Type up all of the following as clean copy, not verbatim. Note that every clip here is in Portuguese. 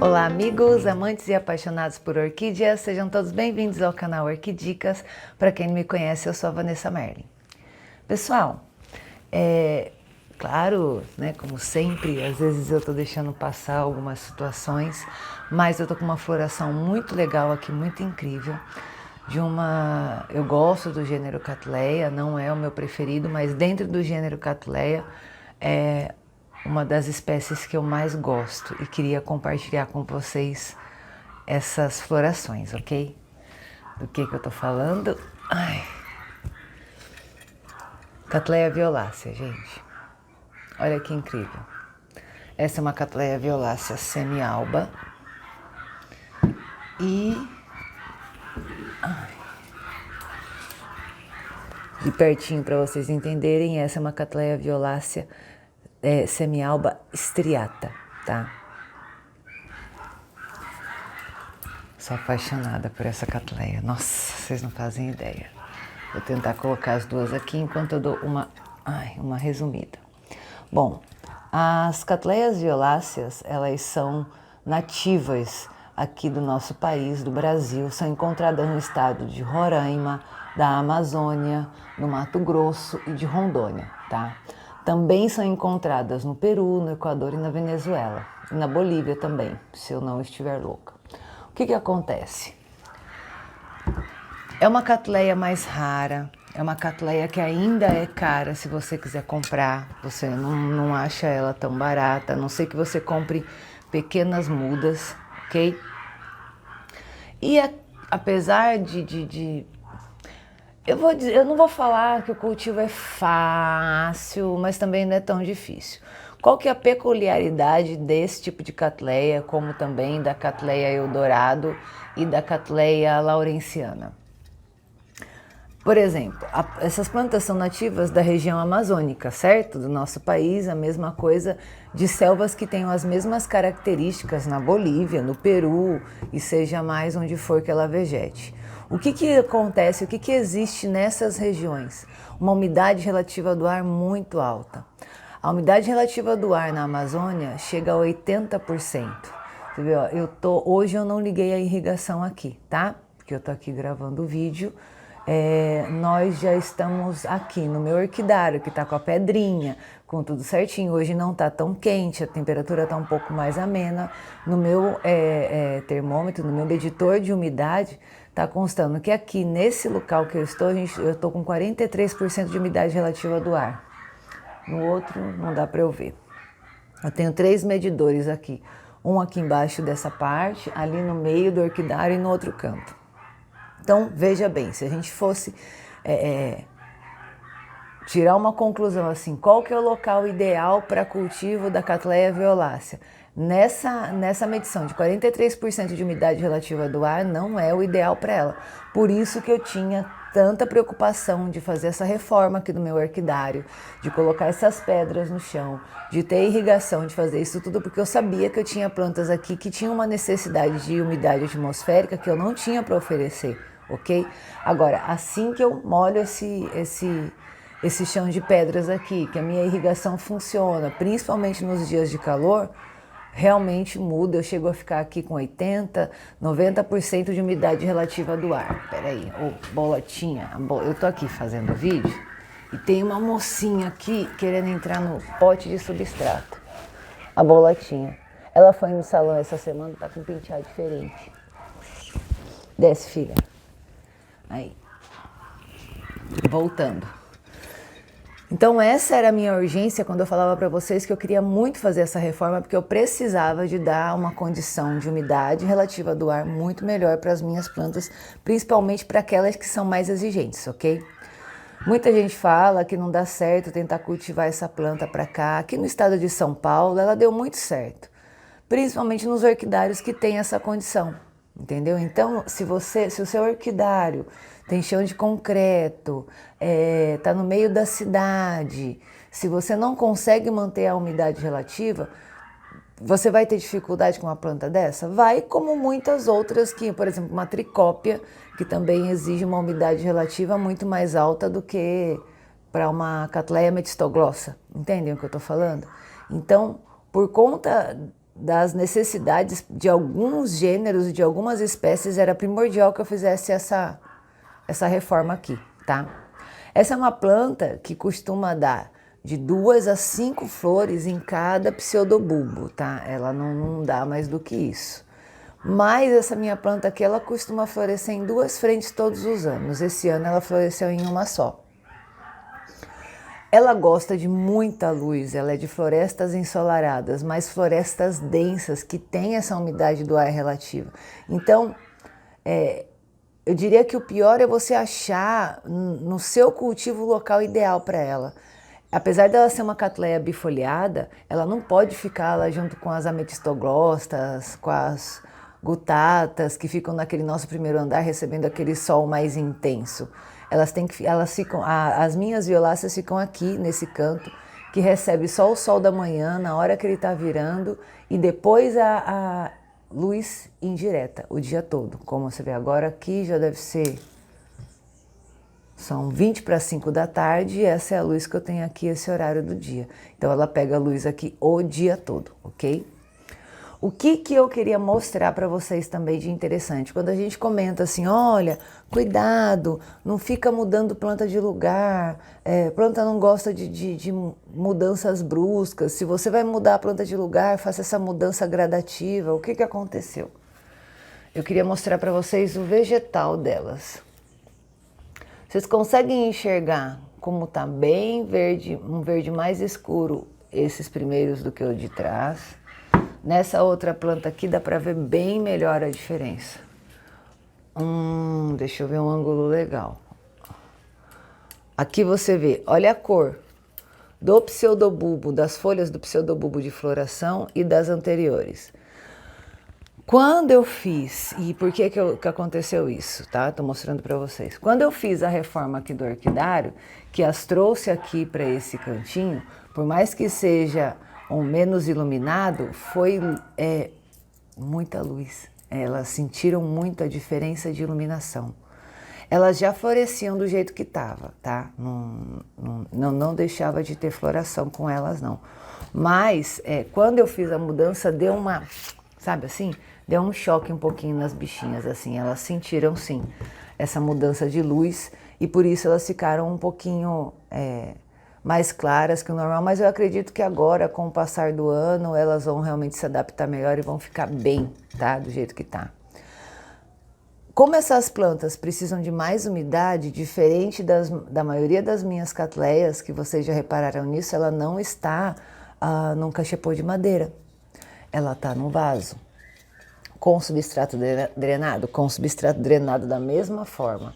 Olá amigos, amantes e apaixonados por orquídeas, sejam todos bem-vindos ao canal Orquidicas. Para quem não me conhece, eu sou a Vanessa Merlin. Pessoal, claro, né, como sempre, às vezes eu tô deixando passar algumas situações, mas eu tô com uma floração muito legal aqui, muito incrível, eu gosto do gênero Cattleya, não é o meu preferido, mas dentro do gênero Cattleya é uma das espécies que eu mais gosto e queria compartilhar com vocês essas florações, ok? Do que eu tô falando? Cattleya violácea, gente. Olha que incrível. Essa é uma Cattleya violácea semi-alba. De pertinho para vocês entenderem, essa é uma Cattleya violácea semi-alba striata, tá? Sou apaixonada por essa Cattleya. Nossa, vocês não fazem ideia. Vou tentar colocar as duas aqui enquanto eu dou uma resumida. Bom, as Cattleyas violáceas, elas são nativas aqui do nosso país, do Brasil. São encontradas no estado de Roraima, da Amazônia, no Mato Grosso e de Rondônia, tá? Também são encontradas no Peru, no Equador e na Venezuela. E na Bolívia também, se eu não estiver louca. O que acontece? É uma Cattleya mais rara, é uma Cattleya que ainda é cara se você quiser comprar. Você não acha ela tão barata, a não ser que você compre pequenas mudas, ok? E apesar eu não vou falar que o cultivo é fácil, mas também não é tão difícil. Qual que é a peculiaridade desse tipo de Cattleya, como também da Cattleya Eldorado e da Cattleya Lawrenceana? Por exemplo, essas plantas são nativas da região amazônica, certo? Do nosso país, a mesma coisa de selvas que tenham as mesmas características na Bolívia, no Peru e seja mais onde for que ela vegete. O que acontece, o que existe nessas regiões? Uma umidade relativa do ar muito alta. A umidade relativa do ar na Amazônia chega a 80%. Você vê, ó, hoje eu não liguei a irrigação aqui, tá? Porque eu tô aqui gravando o vídeo. Nós já estamos aqui no meu orquidário, que tá com a pedrinha, com tudo certinho. Hoje não tá tão quente, a temperatura tá um pouco mais amena. No meu termômetro, no meu meditor de umidade, tá constando que aqui nesse local que eu estou, eu tô com 43% de umidade relativa do ar. No outro não dá para eu ver. Eu tenho 3 medidores aqui, um aqui embaixo dessa parte, ali no meio do orquidário e no outro canto. Então veja bem, se a gente fosse tirar uma conclusão assim, qual que é o local ideal para cultivo da Cattleya violácea? Nessa medição de 43% de umidade relativa do ar não é o ideal para ela. Por isso que eu tinha tanta preocupação de fazer essa reforma aqui no meu orquidário, de colocar essas pedras no chão, de ter irrigação, de fazer isso tudo, porque eu sabia que eu tinha plantas aqui que tinham uma necessidade de umidade atmosférica que eu não tinha para oferecer, ok? Agora, assim que eu molho esse chão de pedras aqui, que a minha irrigação funciona, principalmente nos dias de calor, realmente muda, eu chego a ficar aqui com 80%, 90% de umidade relativa do ar. Peraí, bolotinha, eu tô aqui fazendo vídeo e tem uma mocinha aqui querendo entrar no pote de substrato. A bolotinha. Ela foi no salão essa semana, tá com um penteado diferente. Desce, filha. Aí. Voltando. Então essa era a minha urgência quando eu falava para vocês que eu queria muito fazer essa reforma, porque eu precisava de dar uma condição de umidade relativa do ar muito melhor para as minhas plantas, principalmente para aquelas que são mais exigentes, ok? Muita gente fala que não dá certo tentar cultivar essa planta para cá. Aqui no estado de São Paulo ela deu muito certo, principalmente nos orquidários que têm essa condição, entendeu? Então se o seu orquidário tem chão de concreto, tá no meio da cidade, se você não consegue manter a umidade relativa, você vai ter dificuldade com uma planta dessa? Vai, como muitas outras que, por exemplo, uma tricópia, que também exige uma umidade relativa muito mais alta do que para uma Cattleya metistoglossa. Entendem o que eu estou falando? Então, por conta das necessidades de alguns gêneros e de algumas espécies, era primordial que eu fizesse essa reforma aqui, tá? Essa é uma planta que costuma dar de 2 a 5 flores em cada pseudobulbo, tá? Ela não dá mais do que isso. Mas essa minha planta aqui, ela costuma florescer em 2 frentes todos os anos. Esse ano ela floresceu em uma só. Ela gosta de muita luz, ela é de florestas ensolaradas, mas florestas densas, que tem essa umidade do ar relativa. Então, eu diria que o pior é você achar no seu cultivo o local ideal para ela. Apesar dela ser uma catleia bifoliada, ela não pode ficar lá junto com as ametistoglostas, com as gutatas, que ficam naquele nosso primeiro andar recebendo aquele sol mais intenso. As minhas violáceas ficam aqui nesse canto, que recebe só o sol da manhã, na hora que ele está virando, e depois a luz indireta, o dia todo. Como você vê agora aqui, já deve ser... São 20 para 5 da tarde e essa é a luz que eu tenho aqui, esse horário do dia. Então ela pega a luz aqui o dia todo, ok? O que eu queria mostrar para vocês também de interessante? Quando a gente comenta assim, olha, cuidado, não fica mudando planta de lugar, planta não gosta de mudanças bruscas, se você vai mudar a planta de lugar, faça essa mudança gradativa. O que aconteceu? Eu queria mostrar para vocês o vegetal delas. Vocês conseguem enxergar como está bem verde, um verde mais escuro, esses primeiros do que o de trás. Nessa outra planta aqui dá para ver bem melhor a diferença. Deixa eu ver um ângulo legal. Aqui você vê, olha a cor do pseudobulbo, das folhas do pseudobulbo de floração e das anteriores. Quando eu fiz, e por que aconteceu isso, tá? Tô mostrando para vocês. Quando eu fiz a reforma aqui do orquidário, que as trouxe aqui para esse cantinho, por mais que seja um menos iluminado, foi muita luz. Elas sentiram muito a diferença de iluminação. Elas já floresciam do jeito que estava, tá? Não deixava de ter floração com elas, não. Mas quando eu fiz a mudança, deu uma, sabe assim? Deu um choque um pouquinho nas bichinhas, assim. Elas sentiram, sim, essa mudança de luz e por isso elas ficaram um pouquinho mais claras que o normal. Mas eu acredito que agora, com o passar do ano, elas vão realmente se adaptar melhor e vão ficar bem, tá? Do jeito que tá. Como essas plantas precisam de mais umidade, diferente da maioria das minhas catleias, que vocês já repararam nisso, ela não está num cachepô de madeira. Ela está num vaso. Com substrato drenado? Com substrato drenado da mesma forma.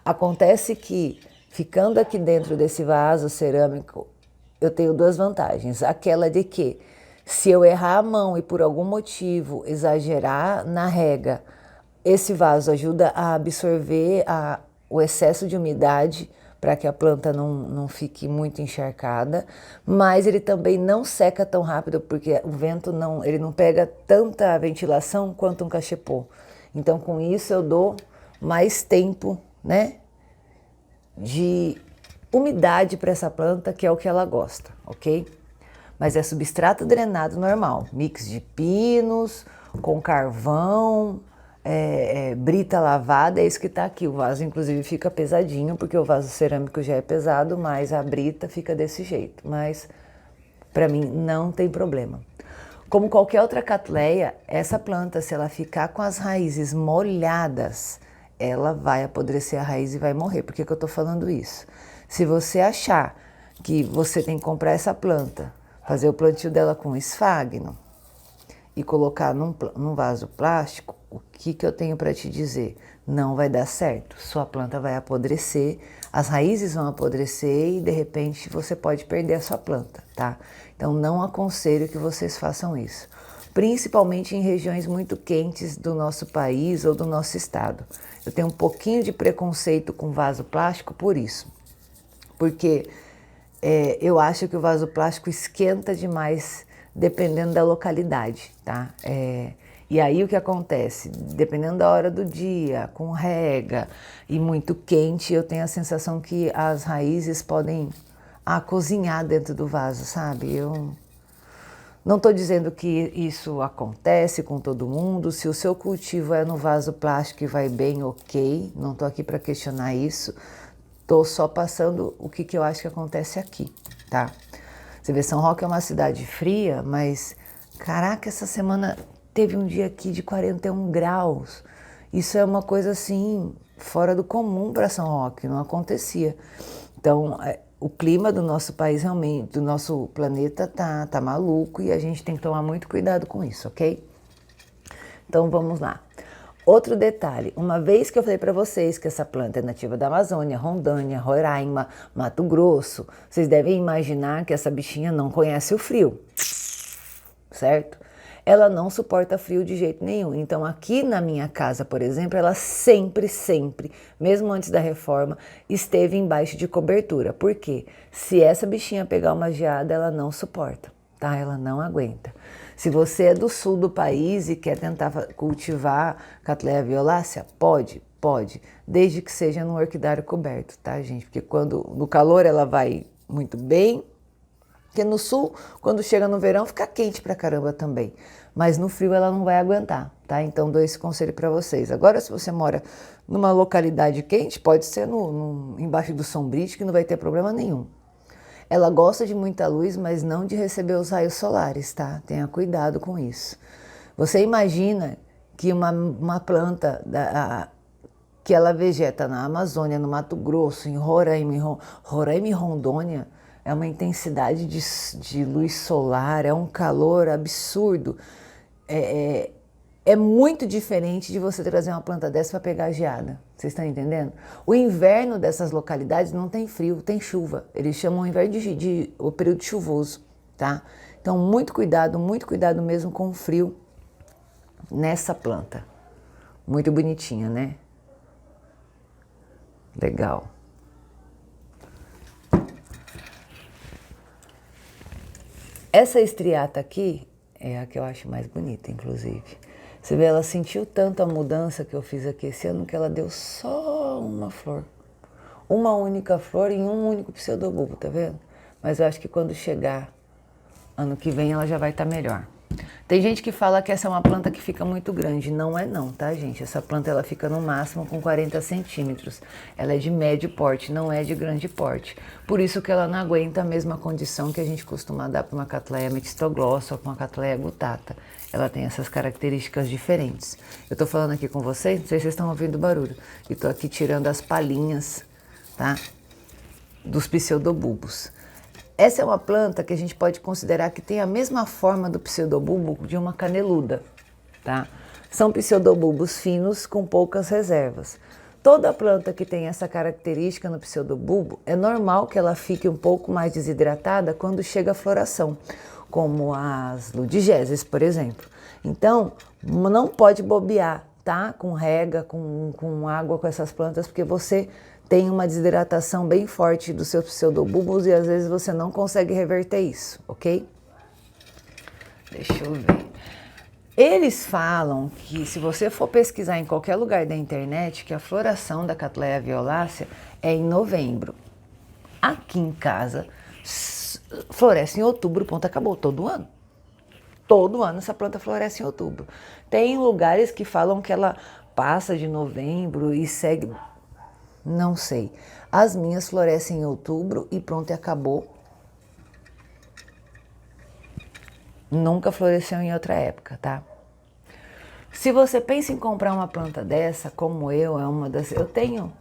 Acontece que, ficando aqui dentro desse vaso cerâmico, eu tenho 2 vantagens. Aquela de que, se eu errar a mão e por algum motivo exagerar na rega, esse vaso ajuda a absorver o excesso de umidade para que a planta não fique muito encharcada, mas ele também não seca tão rápido, porque o vento ele não pega tanta ventilação quanto um cachepô. Então, com isso, eu dou mais tempo, né, de umidade para essa planta, que é o que ela gosta, ok? Mas é substrato drenado normal, mix de pinos, com carvão, brita lavada, é isso que está aqui. O vaso inclusive fica pesadinho, porque o vaso cerâmico já é pesado, mas a brita fica desse jeito. Mas para mim não tem problema. Como qualquer outra catleia, essa planta, se ela ficar com as raízes molhadas, ela vai apodrecer a raiz e vai morrer. Por que eu estou falando isso? Se você achar que você tem que comprar essa planta, fazer o plantio dela com esfagno e colocar num vaso plástico, o que eu tenho para te dizer? Não vai dar certo. Sua planta vai apodrecer, as raízes vão apodrecer e de repente você pode perder a sua planta, tá? Então não aconselho que vocês façam isso. Principalmente em regiões muito quentes do nosso país ou do nosso estado. Eu tenho um pouquinho de preconceito com vaso plástico por isso. Porque eu acho que o vaso plástico esquenta demais dependendo da localidade, tá? E aí o que acontece? Dependendo da hora do dia, com rega e muito quente, eu tenho a sensação que as raízes podem cozinhar dentro do vaso, sabe? Eu Não estou dizendo que isso acontece com todo mundo. Se o seu cultivo é no vaso plástico e vai bem, ok. Não estou aqui para questionar isso. Estou só passando o que eu acho que acontece aqui, tá? Você vê, São Roque é uma cidade fria, mas caraca, essa semana teve um dia aqui de 41 graus. Isso é uma coisa assim, fora do comum para São Roque, não acontecia. Então, o clima do nosso país realmente, do nosso planeta tá maluco e a gente tem que tomar muito cuidado com isso, ok? Então vamos lá. Outro detalhe, uma vez que eu falei para vocês que essa planta é nativa da Amazônia, Rondônia, Roraima, Mato Grosso, vocês devem imaginar que essa bichinha não conhece o frio, certo? Ela não suporta frio de jeito nenhum. Então aqui na minha casa, por exemplo, ela sempre, mesmo antes da reforma, esteve embaixo de cobertura. Por quê? Se essa bichinha pegar uma geada, ela não suporta, tá? Ela não aguenta. Se você é do sul do país e quer tentar cultivar Cattleya violácea, pode, desde que seja num orquidário coberto, tá, gente? Porque quando no calor ela vai muito bem, porque no sul, quando chega no verão, fica quente pra caramba também. Mas no frio ela não vai aguentar, tá? Então dou esse conselho para vocês. Agora, se você mora numa localidade quente, pode ser embaixo do sombrite, que não vai ter problema nenhum. Ela gosta de muita luz, mas não de receber os raios solares, tá? Tenha cuidado com isso. Você imagina que uma planta que ela vegeta na Amazônia, no Mato Grosso, em Roraima e Rondônia, é uma intensidade de luz solar, é um calor absurdo. É muito diferente de você trazer uma planta dessa para pegar geada. Vocês estão entendendo? O inverno dessas localidades não tem frio, tem chuva. Eles chamam o inverno o período chuvoso, tá? Então, muito cuidado mesmo com o frio nessa planta. Muito bonitinha, né? Legal. Essa estriata aqui é a que eu acho mais bonita, inclusive. Você vê, ela sentiu tanto a mudança que eu fiz aqui esse ano que ela deu só uma flor. Uma única flor em um único pseudobulbo, tá vendo? Mas eu acho que quando chegar ano que vem ela já vai estar melhor. Tem gente que fala que essa é uma planta que fica muito grande. Não é não, tá, gente? Essa planta ela fica no máximo com 40 centímetros. Ela é de médio porte, não é de grande porte. Por isso que ela não aguenta a mesma condição que a gente costuma dar para uma Cattleya metistoglossa ou para uma Cattleya gutata. Ela tem essas características diferentes. Eu tô falando aqui com vocês, não sei se vocês estão ouvindo o barulho. E tô aqui tirando as palhinhas, tá? Dos pseudobulbos. Essa é uma planta que a gente pode considerar que tem a mesma forma do pseudobulbo de uma caneluda, tá? São pseudobulbos finos com poucas reservas. Toda planta que tem essa característica no pseudobulbo, é normal que ela fique um pouco mais desidratada quando chega a floração, como as ludigeses, por exemplo. Então, não pode bobear, tá? Com rega, com água, com essas plantas, porque você tem uma desidratação bem forte dos seus pseudobulbos e às vezes você não consegue reverter isso, ok? Deixa eu ver. Eles falam que se você for pesquisar em qualquer lugar da internet, que a floração da Cattleya violácea é em novembro. Aqui em casa, floresce em outubro, ponto, acabou, todo ano. Todo ano essa planta floresce em outubro. Tem lugares que falam que ela passa de novembro e segue... Não sei. As minhas florescem em outubro e pronto, e acabou. Nunca floresceu em outra época, tá? Se você pensa em comprar uma planta dessa, como eu, é uma das... Eu tenho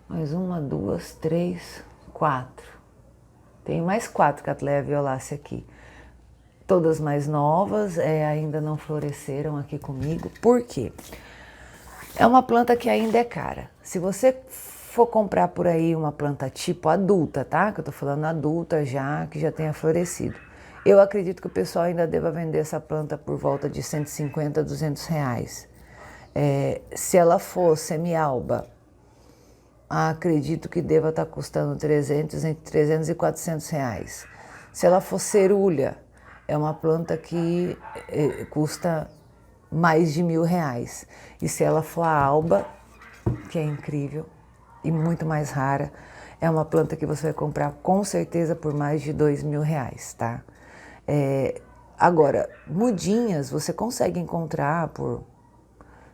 mais uma, duas, três, quatro. Tem mais 4 Cattleya violácea aqui. Todas mais novas, ainda não floresceram aqui comigo. Por quê? É uma planta que ainda é cara. Se você for comprar por aí uma planta tipo adulta, tá? Que eu tô falando adulta já, que já tenha florescido. Eu acredito que o pessoal ainda deva vender essa planta por volta de 150 a 200 reais. Se ela for semi-alba, acredito que deva estar custando entre 300 e 400 reais. Se ela for cerulha, é uma planta que custa mais de R$1.000. E se ela for a alba, que é incrível e muito mais rara, é uma planta que você vai comprar com certeza por mais de R$2.000, tá? Agora, mudinhas você consegue encontrar por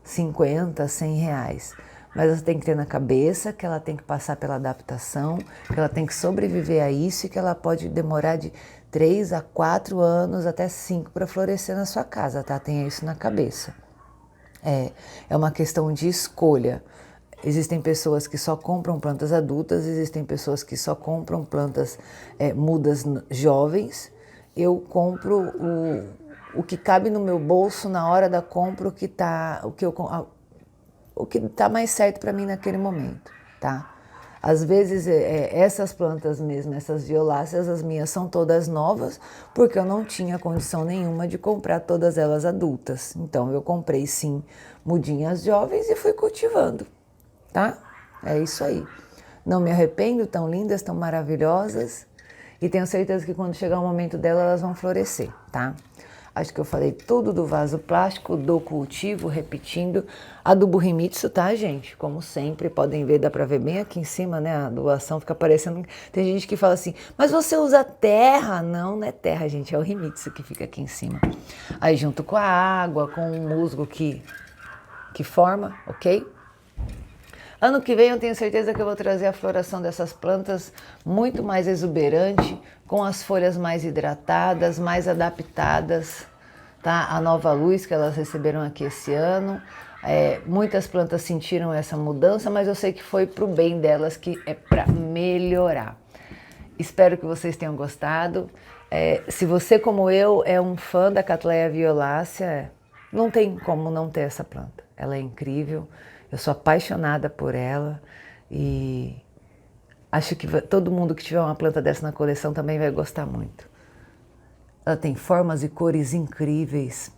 50, 100 reais. Mas você tem que ter na cabeça que ela tem que passar pela adaptação, que ela tem que sobreviver a isso e que ela pode demorar de 3 a 4 anos até 5 para florescer na sua casa, tá? Tenha isso na cabeça. É uma questão de escolha. Existem pessoas que só compram plantas adultas, existem pessoas que só compram plantas mudas jovens. Eu compro o que cabe no meu bolso na hora da compra, o que tá mais certo para mim naquele momento, tá? Às vezes essas plantas mesmo, essas violáceas, as minhas são todas novas, porque eu não tinha condição nenhuma de comprar todas elas adultas. Então eu comprei sim mudinhas jovens e fui cultivando, tá? É isso aí. Não me arrependo, tão lindas, tão maravilhosas. E tenho certeza que quando chegar o momento dela, elas vão florescer, tá? Acho que eu falei tudo do vaso plástico, do cultivo, repetindo. Adubo Himitsu, tá, gente? Como sempre, podem ver, dá pra ver bem aqui em cima, né? A doação fica aparecendo. Tem gente que fala assim, mas você usa terra? Não, não é terra, gente, é o Himitsu que fica aqui em cima. Aí junto com a água, com o musgo que forma, ok? Ano que vem eu tenho certeza que eu vou trazer a floração dessas plantas muito mais exuberante, com as folhas mais hidratadas, mais adaptadas, tá? A nova luz que elas receberam aqui esse ano. Muitas plantas sentiram essa mudança, mas eu sei que foi para o bem delas, que é para melhorar. Espero que vocês tenham gostado. Se você, como eu, é um fã da Cattleya violacea, não tem como não ter essa planta. Ela é incrível. Eu sou apaixonada por ela e acho que todo mundo que tiver uma planta dessa na coleção também vai gostar muito. Ela tem formas e cores incríveis.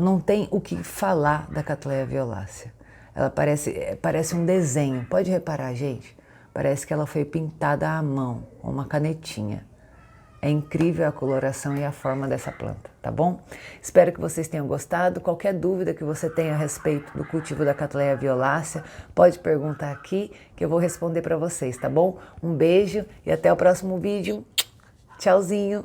Não tem o que falar da Cattleya violacea. Ela parece um desenho. Pode reparar, gente? Parece que ela foi pintada à mão, com uma canetinha. É incrível a coloração e a forma dessa planta, tá bom? Espero que vocês tenham gostado. Qualquer dúvida que você tenha a respeito do cultivo da Cattleya violacea, pode perguntar aqui que eu vou responder para vocês, tá bom? Um beijo e até o próximo vídeo. Tchauzinho!